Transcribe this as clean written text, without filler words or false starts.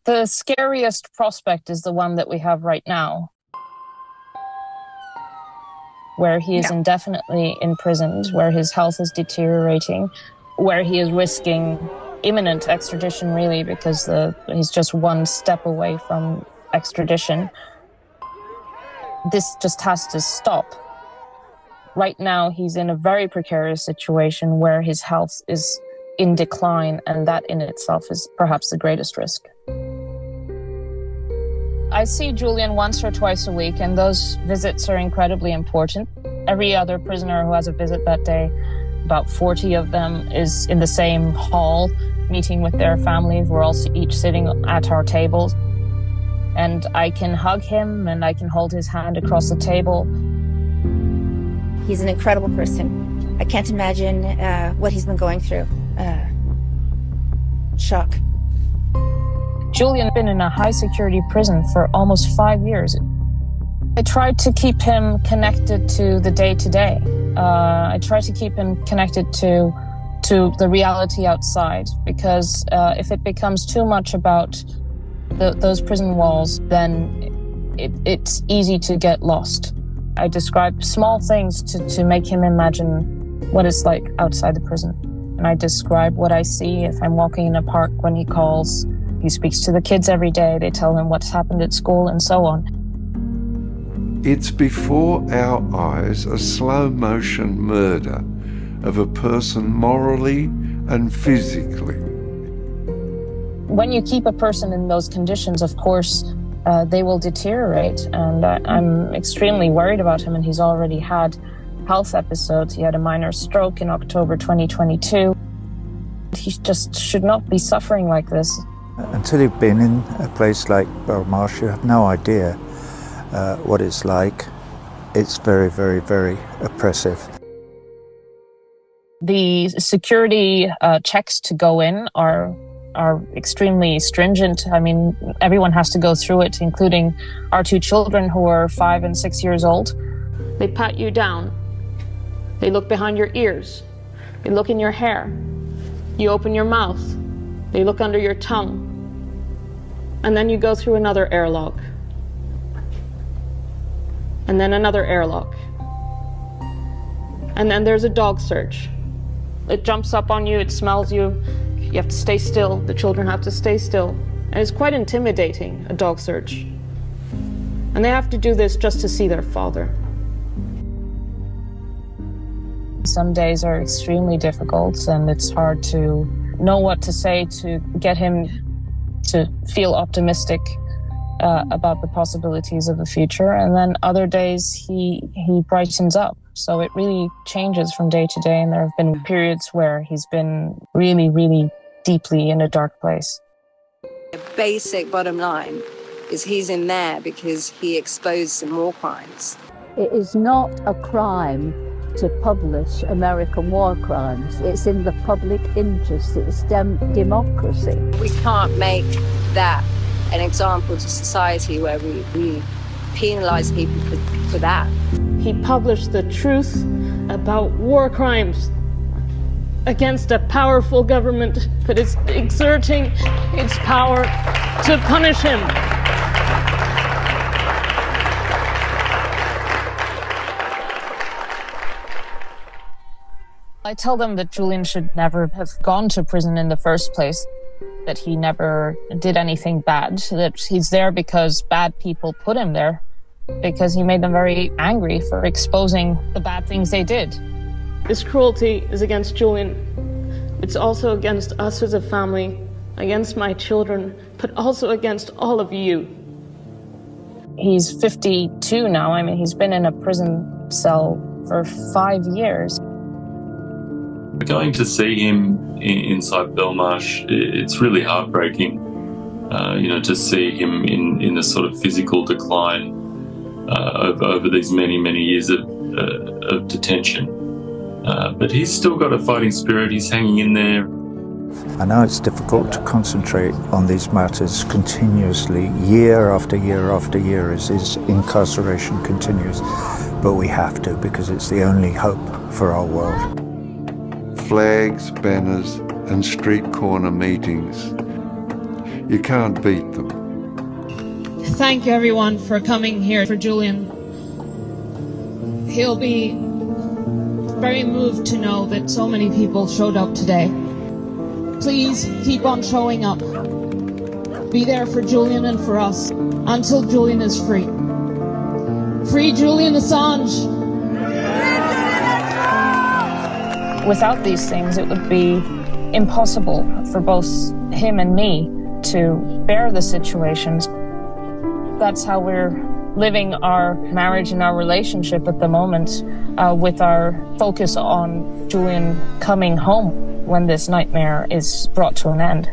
The scariest prospect is the one that we have right now, where he is indefinitely imprisoned, where his health is deteriorating, where he is risking imminent extradition, really, because he's just one step away from extradition. This just has to stop. Right now, he's in a very precarious situation where his health is in decline, and that in itself is perhaps the greatest risk. I see Julian once or twice a week, and those visits are incredibly important. Every other prisoner who has a visit that day, about 40 of them, is in the same hall, meeting with their families. We're all each sitting at our tables. And I can hug him, and I can hold his hand across the table. He's an incredible person. I can't imagine what he's been going through. Shock. Julian had been in a high-security prison for almost 5 years. I tried to keep him connected to the day-to-day. I tried to keep him connected to the reality outside, because if it becomes too much about those prison walls, then it's easy to get lost. I describe small things to make him imagine what it's like outside the prison. And I describe what I see if I'm walking in a park when he calls. He speaks to the kids every day. They tell him what's happened at school and so on. It's before our eyes a slow-motion murder of a person morally and physically. When you keep a person in those conditions, of course, they will deteriorate. And I'm extremely worried about him, and he's already had health episodes. He had a minor stroke in October 2022. He just should not be suffering like this. Until you've been in a place like Belmarsh, you have no idea what it's like. It's very, very, very oppressive. The security checks to go in are extremely stringent. I mean, everyone has to go through it, including our two children who are 5 and 6 years old. They pat you down. They look behind your ears. They look in your hair. You open your mouth. They look under your tongue. And then you go through another airlock. And then another airlock. And then there's a dog search. It jumps up on you, it smells you. You have to stay still. The children have to stay still. And it's quite intimidating, a dog search. And they have to do this just to see their father. Some days are extremely difficult, and it's hard to know what to say to get him to feel optimistic about the possibilities of the future. And then other days he brightens up. So it really changes from day to day, and there have been periods where he's been really, really deeply in a dark place. The basic bottom line is he's in there because he exposed some war crimes. It is not a crime to publish American war crimes. It's in the public interest. It's democracy. We can't make that an example to society where we penalise people for that. He published the truth about war crimes against a powerful government that is exerting its power to punish him. I tell them that Julian should never have gone to prison in the first place, that he never did anything bad, that he's there because bad people put him there, because he made them very angry for exposing the bad things they did. This cruelty is against Julian. It's also against us as a family, against my children, but also against all of you. He's 52 now. I mean, he's been in a prison cell for 5 years. Going to see him inside Belmarsh, it's really heartbreaking, to see him in the sort of physical decline over these many, many years of detention. But he's still got a fighting spirit. He's hanging in there. I know it's difficult to concentrate on these matters continuously, year after year after year, as his incarceration continues. But we have to, because it's the only hope for our world. Flags, banners, and street corner meetings. You can't beat them. Thank you everyone for coming here for Julian. He'll be very moved to know that so many people showed up today. Please keep on showing up. Be there for Julian and for us until Julian is free. Free Julian Assange! Without these things, it would be impossible for both him and me to bear the situations. That's how we're living our marriage and our relationship at the moment, with our focus on Julian coming home when this nightmare is brought to an end.